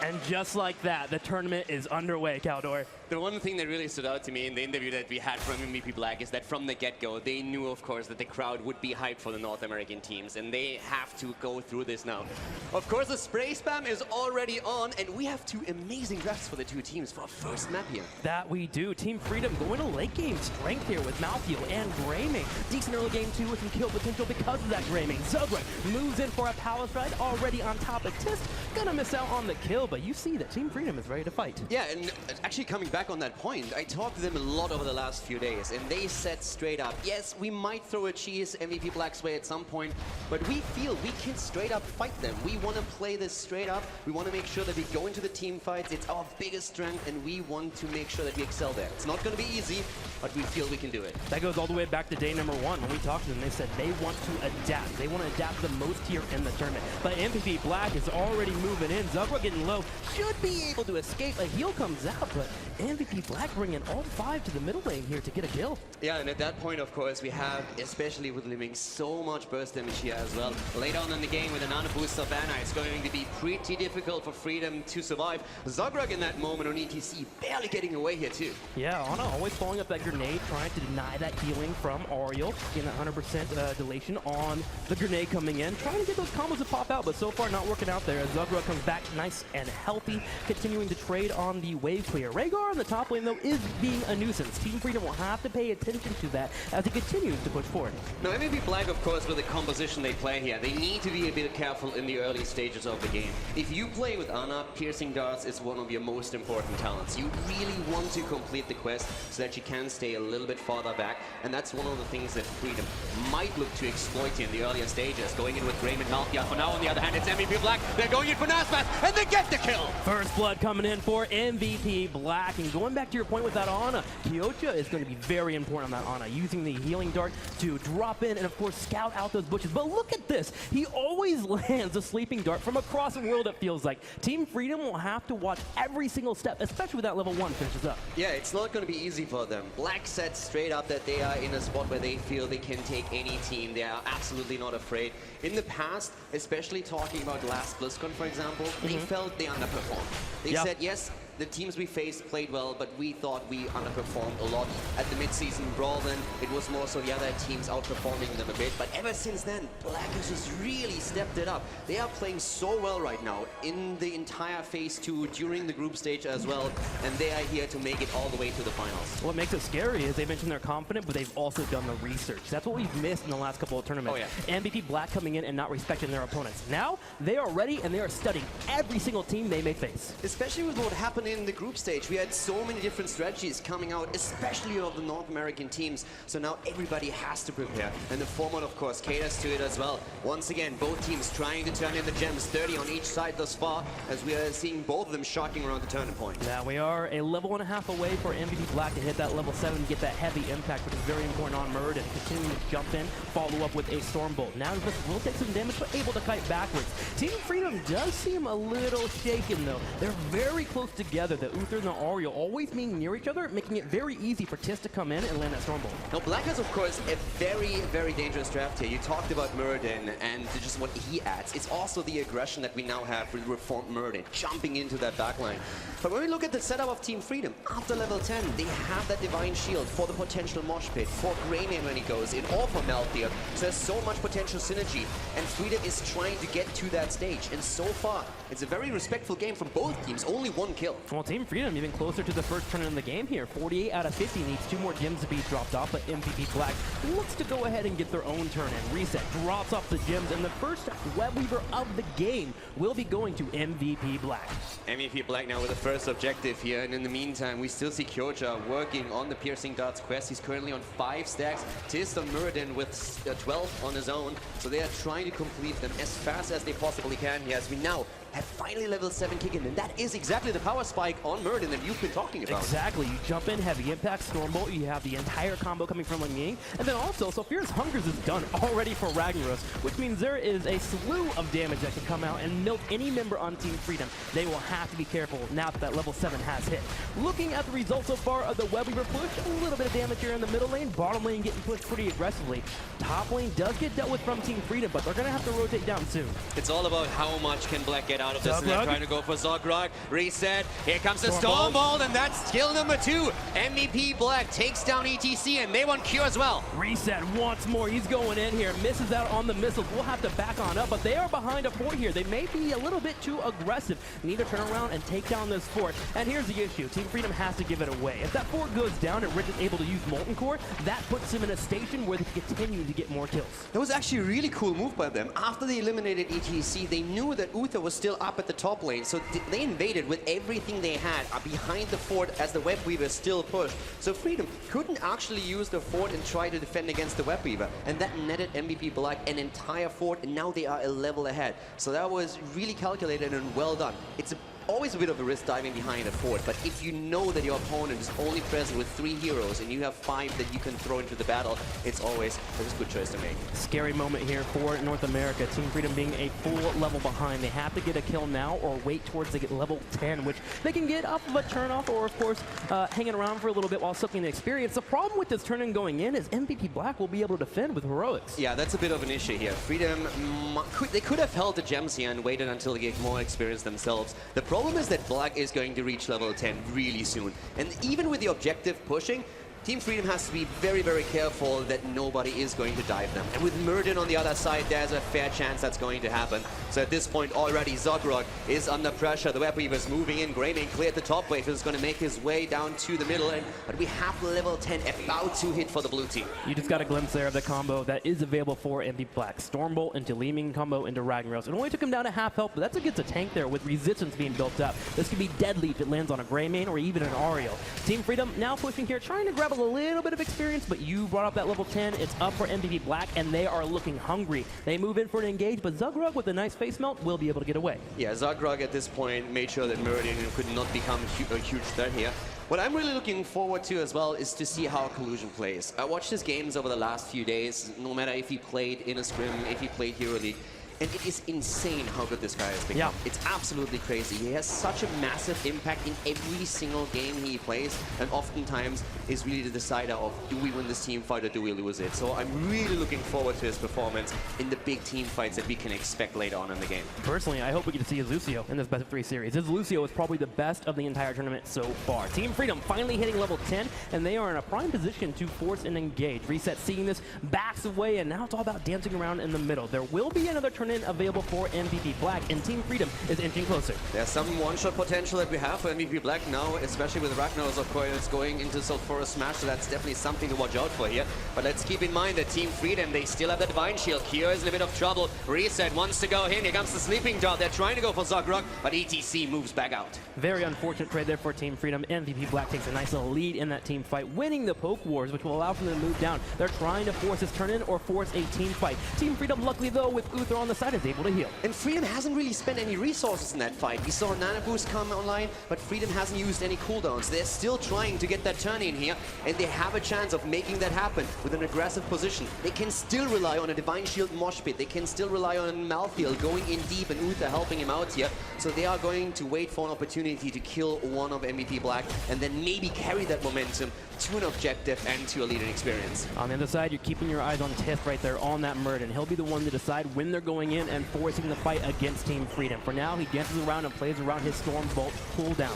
And just like that, the tournament is underway, Caldor. The one thing that really stood out to me in the interview that we had from MVP Black is that from the get-go, they knew, of course, that the crowd would be hyped for the North American teams, and they have to go through this now. Of course, the spray spam is already on, and we have 2 amazing drafts for the 2 teams for our first map here. That we do. Team Freedom going to late game strength here with Maltfield and Greymane. Decent early game 2 with some kill potential because of that Greymane. Zugrug moves in for a palace ride, already on top of Tist. Gonna miss out on the kill, but you see that Team Freedom is ready to fight. Yeah, and actually coming back on that point, I talked to them a lot over the last few days, and they said straight up, yes, we might throw a cheese MVP Black's way at some point, but we feel we can straight up fight them. We want to play this straight up. We want to make sure that we go into the team fights. It's our biggest strength, and we want to make sure that we excel there. It's not going to be easy, but we feel we can do it. That goes all the way back to day number 1 when we talked to them. They said they want to adapt. They want to adapt the most here in the tournament. But MVP Black is already moving in. Zugrug getting low, should be able to escape. A heal comes out, but MVP Black bringing all 5 to the middle lane here to get a kill. Yeah, and at that point, of course, we have, especially with Liming, so much burst damage here as well. Later on in the game with a nano boost of Ana, it's going to be pretty difficult for Freedom to survive. Zugrug in that moment on ETC barely getting away here too. Yeah, Ana always following up that grenade, trying to deny that healing from Ariel, getting 100% delation on the grenade coming in, trying to get those combos to pop out, but so far not working out there as Zugrug comes back nice and healthy, continuing to trade on the wave clear. Rhaegar on the top lane, though, is being a nuisance. Team Freedom will have to pay attention to that as he continues to push forward. Now, MVP Black, of course, with the composition they play here, they need to be a bit careful in the early stages of the game. If you play with Ana, piercing darts is one of your most important talents. You really want to complete the quest so that you can stay a little bit farther back, and that's one of the things that Freedom might look to exploit in the earlier stages, going in with Raymond Malkia. For now, on the other hand, it's MVP Black. They're going in for Nasmas, and they get the kill! First blood coming in for MVP Black, and going back to your point with that Ana, Kyoja is going to be very important on that Ana, using the healing dart to drop in and, of course, scout out those bushes. But look at this. He always lands a sleeping dart from across the world, it feels like. Team Freedom will have to watch every single step, especially with that level 1 finishes up. Yeah, it's not going to be easy for them. Black said straight up that they are in a spot where they feel they can take any team. They are absolutely not afraid. In the past, especially talking about last BlizzCon, for example, they felt they underperformed. They said, yes, the teams we faced played well, but we thought we underperformed a lot. At the mid-season brawl then, it was more so the other teams outperforming them a bit, but ever since then, Black has just really stepped it up. They are playing so well right now in the entire Phase 2 during the group stage as well, and they are here to make it all the way to the finals. What makes it scary is they mentioned they're confident, but they've also done the research. That's what we've missed in the last couple of tournaments. Oh, yeah. MVP Black coming in and not respecting their opponents. Now, they are ready and they are studying every single team they may face. Especially with what happened in the group stage. We had so many different strategies coming out, especially of the North American teams. So now everybody has to prepare. And the format, of course, caters to it as well. Once again, both teams trying to turn in the gems, 30 on each side thus far, as we are seeing both of them shocking around the turning point. Now we are a level and a half away for MVP Black to hit that level 7 and get that heavy impact, which is very important on Murd, and continue to jump in, follow up with a Storm Bolt. Now this will take some damage, but able to kite backwards. Team Freedom does seem a little shaken though. They're very close together. The Uther and the Ariel always being near each other, making it very easy for Tis to come in and land that Storm Bolt. Now Black has, of course, a very, very dangerous draft here. You talked about Murden and just what he adds. It's also the aggression that we now have with Reformed Murden, jumping into that backline. But when we look at the setup of Team Freedom, after level 10, they have that Divine Shield for the potential Mosh Pit, for Greymane when he goes in, or for Malthier. So there's so much potential synergy, and Freedom is trying to get to that stage. And so far, it's a very respectful game from both teams, only one kill. Well, Team Freedom even closer to the first turn in the game here. 48 out of 50 needs 2 more gems to be dropped off, but MVP Black looks to go ahead and get their own turn in. Reset, drops off the gems, and the first Web Weaver of the game will be going to MVP Black. MVP Black now with the first objective here, and in the meantime, we still see Kyoja working on the Piercing Darts quest. He's currently on 5 stacks. Tis on Muradin with 12 on his own, so they are trying to complete them as fast as they possibly can here, as we now have finally level 7 kick in, and that is exactly the power spike on Muradin that you've been talking about. Exactly, you jump in, heavy impact, Storm Bolt, you have the entire combo coming from Ling Ying, and then also, Sophira's Hungers is done already for Ragnaros, which means there is a slew of damage that can come out and milk any member on Team Freedom. They will have to be careful now that that level 7 has hit. Looking at the results so far of the Web Weaver push, a little bit of damage here in the middle lane, bottom lane getting pushed pretty aggressively. Top lane does get dealt with from Team Freedom, but they're going to have to rotate down soon. It's all about how much can Black get out of this, and they're trying to go for Zogrog. Reset, here comes the Storm Bolt, and that's kill number 2. MVP Black takes down ETC, and they want Q as well. Reset once more, he's going in here, misses out on the missiles. We'll have to back on up, but they are behind a fort here. They may be a little bit too aggressive. Need to turn around and take down this fort. And here's the issue, Team Freedom has to give it away. If that fort goes down and Rich is able to use Molten Core, that puts him in a station where they can continue to get more kills. That was actually a really cool move by them. After they eliminated ETC, they knew that Uther was still up at the top lane, so they invaded with everything they had behind the fort as the Web Weaver still pushed. So Freedom couldn't actually use the fort and try to defend against the Web Weaver, and that netted MVP Black an entire fort, and now they are a level ahead. So that was really calculated and well done. It's always a bit of a risk diving behind a fort, but if you know that your opponent is only present with 3 heroes and you have 5 that you can throw into the battle, it's always a good choice to make. Scary moment here for North America. Team Freedom being a full level behind. They have to get a kill now or wait towards they get level 10, which they can get off of a turn-off or, of course, hanging around for a little bit while soaking the experience. The problem with this turn-in going in is MVP Black will be able to defend with heroics. Yeah, that's a bit of an issue here. Freedom, they could have held the gems here and waited until they get more experience themselves. The problem is that Black is going to reach level 10 really soon. And even with the objective pushing, Team Freedom has to be very, very careful that nobody is going to dive them. And with Murden on the other side, there's a fair chance that's going to happen. So at this point already, Zogrog is under pressure. The Web Weaver's moving in. Greymane cleared the top wave. He's going to make his way down to the middle. But we have level 10 about to hit for the blue team. You just got a glimpse there of the combo that is available for MVP Black. Stormbolt into Ling Ying combo into Ragnaros. It only took him down to half health, but that's against a tank there with resistance being built up. This could be deadly if it lands on a Greymane or even an Ariel. Team Freedom now pushing here, trying to grab a little bit of experience, but you brought up that level 10. It's up for MVP Black, and they are looking hungry. They move in for an engage, but Zogrog with a nice face melt will be able to get away. Yeah, Zogrog at this point made sure that Meridian could not become a huge threat here. What I'm really looking forward to as well is to see how Collusion plays. I watched his games over the last few days, no matter if he played in a scrim, if he played Hero League. And it is insane how good this guy has become. Yeah. It's absolutely crazy. He has such a massive impact in every single game he plays, and oftentimes is really the decider of, do we win this team fight or do we lose it? So I'm really looking forward to his performance in the big team fights that we can expect later on in the game. Personally, I hope we get to see his Lucio in this best of 3 series. His Lucio is probably the best of the entire tournament so far. Team Freedom finally hitting level 10, and they are in a prime position to force and engage. Reset seeing this, backs away, and now it's all about dancing around in the middle. There will be another tournament available for MVP Black, and Team Freedom is inching closer. There's some one-shot potential that we have for MVP Black now, especially with Ragnaros, of course, going into Sulphurous Smash, so that's definitely something to watch out for here. But let's keep in mind that Team Freedom, they still have the Divine Shield. Kira is in a bit of trouble. Reset wants to go in. Here comes the Sleeping Dart. They're trying to go for Zogrog, but ETC moves back out. Very unfortunate trade there for Team Freedom. MVP Black takes a nice little lead in that team fight, winning the Poke Wars, which will allow them to move down. They're trying to force this turn-in or force a team fight. Team Freedom, luckily though, with Uther on the side, is able to heal. And Freedom hasn't really spent any resources in that fight. We saw Nana Boost come online, but Freedom hasn't used any cooldowns. They're still trying to get that turn in here, and they have a chance of making that happen with an aggressive position. They can still rely on a Divine Shield Mosh Pit. They can still rely on Malthael going in deep and Uther helping him out here. So they are going to wait for an opportunity to kill one of MVP Black and then maybe carry that momentum to an objective and to a leading experience. On the other side, you're keeping your eyes on Tiff right there on that Murd, and he'll be the one to decide when they're going in and forcing the fight against Team Freedom. For now, he dances around and plays around his Storm Bolt cooldown.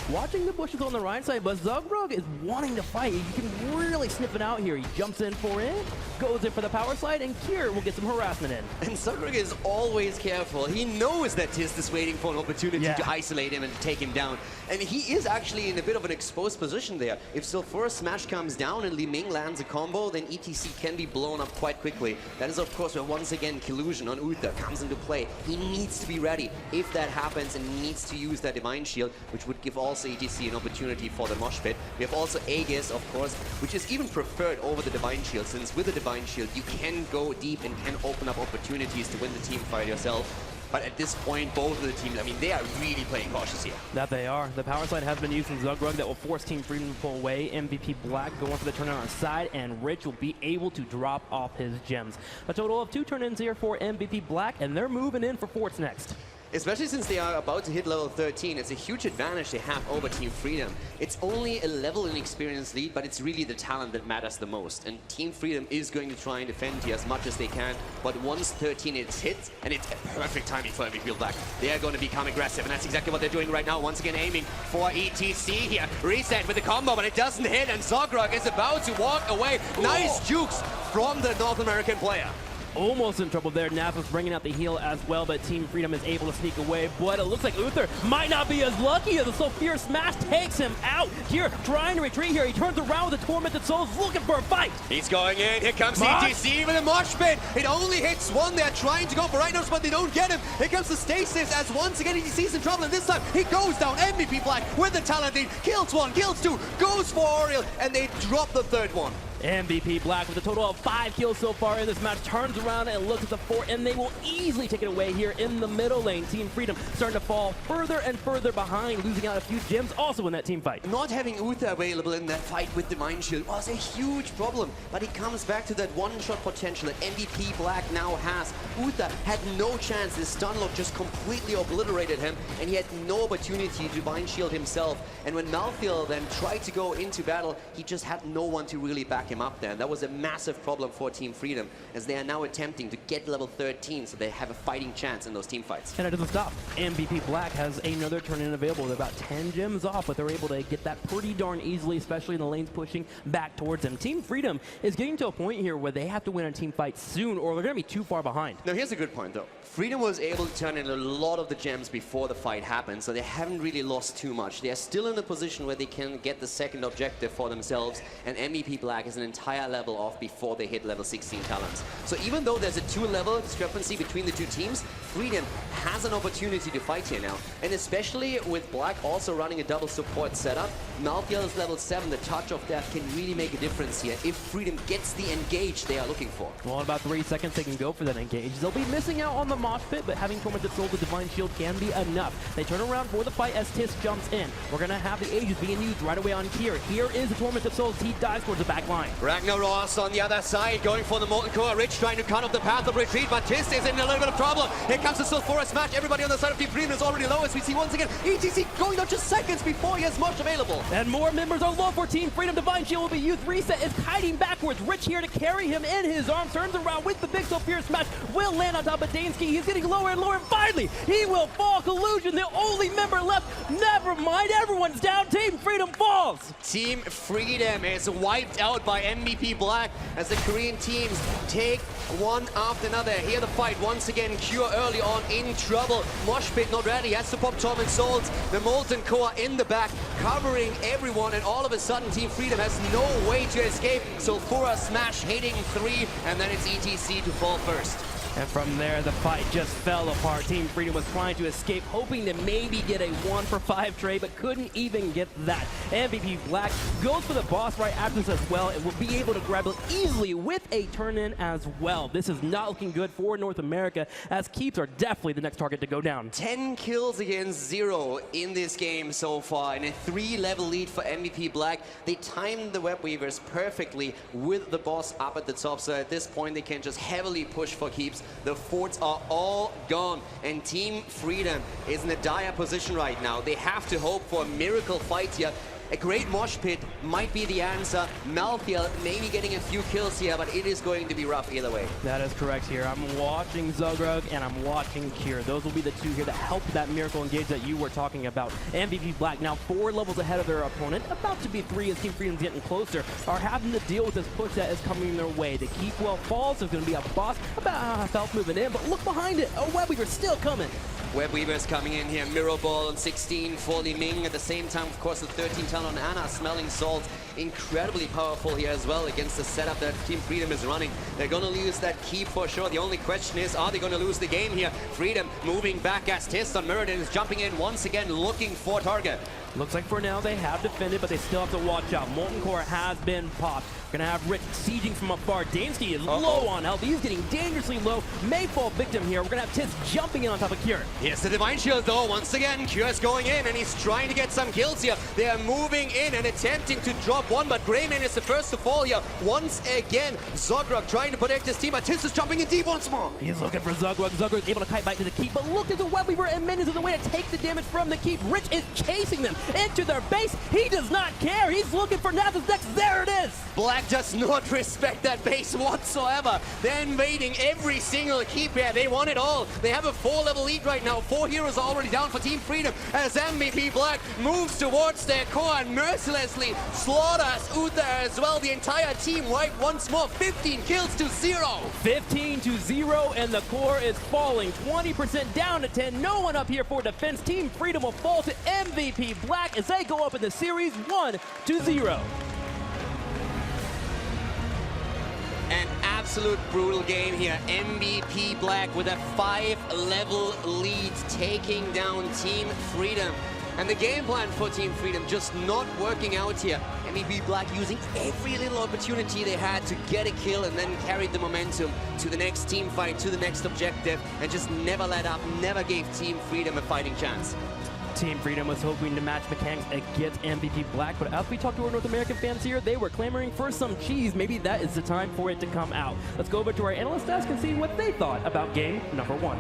Watching the bushes on the right side, but Zogrog is wanting to fight. You can really sniff it out here. He jumps in for it, goes in for the power slide, and Kier will get some harassment in. And Zogrog is always careful. He knows that Tist is waiting for an opportunity to isolate him and take him down. And he is actually in a bit of an exposed position there. If Sulphurous Smash comes down and Li Ming lands a combo, then ETC can be blown up quite quickly. That is, of course, where once again Collusion on Uther comes into play. He needs to be ready if that happens, and needs to use that Divine Shield, which would give also ETC an opportunity for the Mosh Pit. We have also Aegis, of course, which is even preferred over the Divine Shield, since with the Divine Shield you can go deep and can open up opportunities to win the team fight yourself. But at this point, both of the teams, I mean, they are really playing cautious here. That they are. The power slide has been used from Zogrug that will force Team Freedom to pull away. MVP Black going for the turn-in on side, and Rich will be able to drop off his gems. A total of 2 turn-ins here for MVP Black, and they're moving in for Forts next. Especially since they are about to hit level 13, it's a huge advantage they have over Team Freedom. It's only a level in experience lead, but it's really the talent that matters the most. And Team Freedom is going to try and defend here as much as they can, but once 13 is hit, and it's a perfect timing for MVP Black, they are going to become aggressive, and that's exactly what they're doing right now. Once again aiming for ETC here. Reset with the combo, but it doesn't hit, and Zogrug is about to walk away. Nice jukes from the North American player. Almost in trouble there. Nasus bringing out the heal as well, but Team Freedom is able to sneak away. But it looks like Uther might not be as lucky as the Sulphur Smash takes him out. Here, trying to retreat here. He turns around with the Tormented Souls, looking for a fight. He's going in. Here comes ETC with a Mosh Pit. It only hits one. They're trying to go for Rhinos, but they don't get him. Here comes the Stasis as once again ETC's in trouble, and this time he goes down. MVP Black with the talent lead. Kills one, kills two, goes for Oriel, and they drop the third one. MVP Black with a total of 5 kills so far in this match, turns around and looks at the 4, and they will easily take it away here in the middle lane. Team Freedom starting to fall further and further behind, losing out a few gems also in that team fight. Not having Uther available in that fight with Divine Shield was a huge problem, but it comes back to that one-shot potential that MVP Black now has. Uther had no chance. His stun lock just completely obliterated him, and he had no opportunity to Divine Shield himself. And when Malthael then tried to go into battle, he just had no one to really back him up there. And that was a massive problem for Team Freedom, as they are now attempting to get level 13 so they have a fighting chance in those team fights. And it doesn't stop. MVP Black has another turn-in available. They're about 10 gems off, but they're able to get that pretty darn easily, especially in the lanes pushing back towards them. Team Freedom is getting to a point here where they have to win a team fight soon, or they're going to be too far behind. Now here's a good point though. Freedom was able to turn in a lot of the gems before the fight happened, so they haven't really lost too much. They are still in a position where they can get the second objective for themselves, and MVP Black is an entire level off before they hit level 16 talents. So even though there's a 2-level discrepancy between the two teams, Freedom has an opportunity to fight here now. And especially with Black also running a double support setup, Malthael is level 7, the touch of death can really make a difference here if Freedom gets the engage they are looking for. Well, in about 3 seconds they can go for that engage. They'll be missing out on the mosh pit, but having Tormented Soul, the Divine Shield can be enough. They turn around for the fight as Tis jumps in. We're going to have the Aegis being used right away on Kier. Here is the Tormented Souls. He dives towards the back line. Ragnaros on the other side, going for the Molten Core. Rich trying to cut off the path of retreat, but Tis is in a little bit of trouble. Here comes the Soul for a smash. Everybody on the side of Team Freedom is already low, as we see once again ETC going down just seconds before he has Mosh available. And more members are low for Team Freedom. Divine Shield will be used. Reset is kiting backwards. Rich here to carry him in his arms. Turns around with the big Soul Fierce smash. Will land on top of Dansky. He's getting lower and lower. And finally, he will fall. Collusion, the only member left. Never mind. Everyone's down. Team Freedom falls. Team Freedom is wiped out by MVP Black as the Korean teams take one after another. Here the fight once again. Cure early on in trouble. Mosh Pit not ready. Has to pop Torment Souls. The Molten Core in the back covering everyone, and all of a sudden Team Freedom has no way to escape. Sulfura smash hitting 3, and then it's ETC to fall first. And from there, the fight just fell apart. Team Freedom was trying to escape, hoping to maybe get a 1-for-5 trade, but couldn't even get that. MVP Black goes for the boss right after this as well, and will be able to grab it easily with a turn-in as well. This is not looking good for North America, as Keeps are definitely the next target to go down. 10 kills against 0 in this game so far, and a 3-level lead for MVP Black. They timed the Web Weavers perfectly with the boss up at the top, so at this point they can just heavily push for Keeps. The forts are all gone, and Team Freedom is in a dire position right now. They have to hope for a miracle fight here. A great mosh pit might be the answer. Malthael maybe getting a few kills here, but it is going to be rough either way. That is correct here. I'm watching Zogrug and I'm watching Kier. Those will be the two here that help that miracle engage that you were talking about. MVP Black now 4 levels ahead of their opponent, about to be 3 as Team Freedom's getting closer, are having to deal with this push that is coming their way. The Keep Well falls, there's going to be a boss about half health moving in, but look behind it. A Web Weaver still coming. Web Weavers coming in here. Mirror Ball on 16 for Li Ming. At the same time, of course, the 13 ton on Anna. Smelling Salt, incredibly powerful here as well against the setup that Team Freedom is running. They're going to lose that Keep for sure. The only question is, are they going to lose the game here? Freedom moving back as Tist on Mirrodin is jumping in once again, looking for target. Looks like for now they have defended, but they still have to watch out. Molten Core has been popped. Gonna have Rich sieging from afar. Dansky is low on health. He's getting dangerously low. May fall victim here. We're gonna have Tis jumping in on top of Kier. Here's the Divine Shield though. Once again, Kier's going in and he's trying to get some kills here. They are moving in and attempting to drop one, but Greyman is the first to fall here. Once again, Zogrug trying to protect his team, but Tis is jumping in deep once more. He's looking for Zogrug. Zogrug is able to kite back to the Keep, but look at the Web Weaver and Minions is the way to take the damage from the Keep. Rich is chasing them into their base. He does not care. He's looking for Nath's next. There it is. Black does not respect that base whatsoever. They're invading every single Keep here. They want it all. They have a 4-level lead right now. 4 heroes are already down for Team Freedom as MVP Black moves towards their core and mercilessly slaughters Uther as well. The entire team wiped once more. 15 kills to 0. 15 to 0, and the core is falling. 20% down to 10. No one up here for defense. Team Freedom will fall to MVP Black as they go up in the series 1-0. An absolute brutal game here. MVP Black with a 5-level lead, taking down Team Freedom. And the game plan for Team Freedom just not working out here. MVP Black using every little opportunity they had to get a kill and then carried the momentum to the next team fight, to the next objective, and just never let up, never gave Team Freedom a fighting chance. Team Freedom was hoping to match mechanics against MVP Black, but as we talked to our North American fans here, they were clamoring for some cheese. Maybe that is the time for it to come out. Let's go over to our analyst desk and see what they thought about game number 1.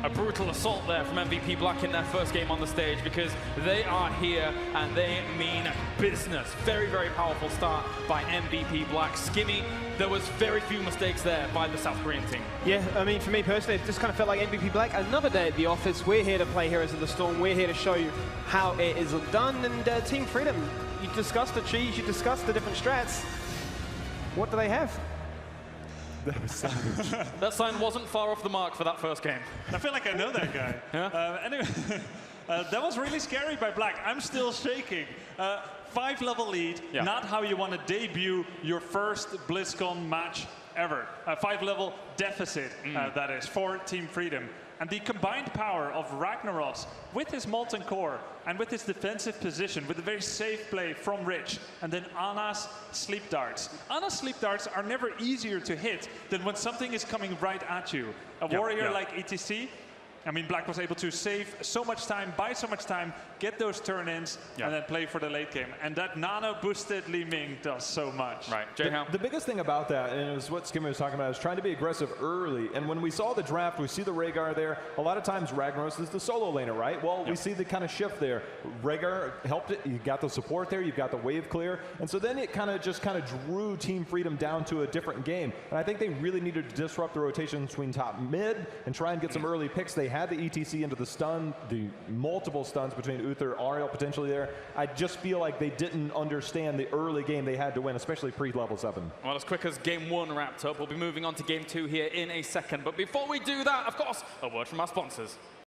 A brutal assault there from MVP Black in their first game on the stage, because they are here and they mean business. Very, very powerful start by MVP Black. Skimmy, there was very few mistakes there by the South Korean team. Yeah, I mean, for me personally, it just kind of felt like MVP Black. Another day at the office. We're here to play Heroes of the Storm. We're here to show you how it is done. And Team Freedom, you discussed the cheese, you discussed the different strats. What do they have? That was savage. That sign wasn't far off the mark for that first game. I feel like I know that guy. Yeah? Anyway, that was really scary by Black. I'm still shaking. 5-level lead, not how you want to debut your first BlizzCon match ever. A 5-level deficit, that is, for Team Freedom. And the combined power of Ragnaros with his Molten Core and with his defensive position, with a very safe play from Rich, and then Ana's Sleep Darts. Ana's Sleep Darts are never easier to hit than when something is coming right at you. A warrior like ETC, I mean, Black was able to save so much time, buy so much time, get those turn-ins, and then play for the late game. And that nano-boosted Li Ming does so much. Right, the biggest thing about that, and it was what Skimmer was talking about, is trying to be aggressive early. And when we saw the draft, we see the Rhaegar there. A lot of times Ragnaros is the solo laner, right? Well, we see the kind of shift there. Rhaegar helped it. You got the support there. You've got the wave clear. And so then it kind of drew Team Freedom down to a different game. And I think they really needed to disrupt the rotation between top mid and try and get some early picks. They had the ETC into the stun, the multiple stuns between Uther, Ariel potentially there. I just feel like they didn't understand the early game they had to win, especially pre-level 7. Well, as quick as game 1 wrapped up, we'll be moving on to game 2 here in a second. But before we do that, of course, a word from our sponsors.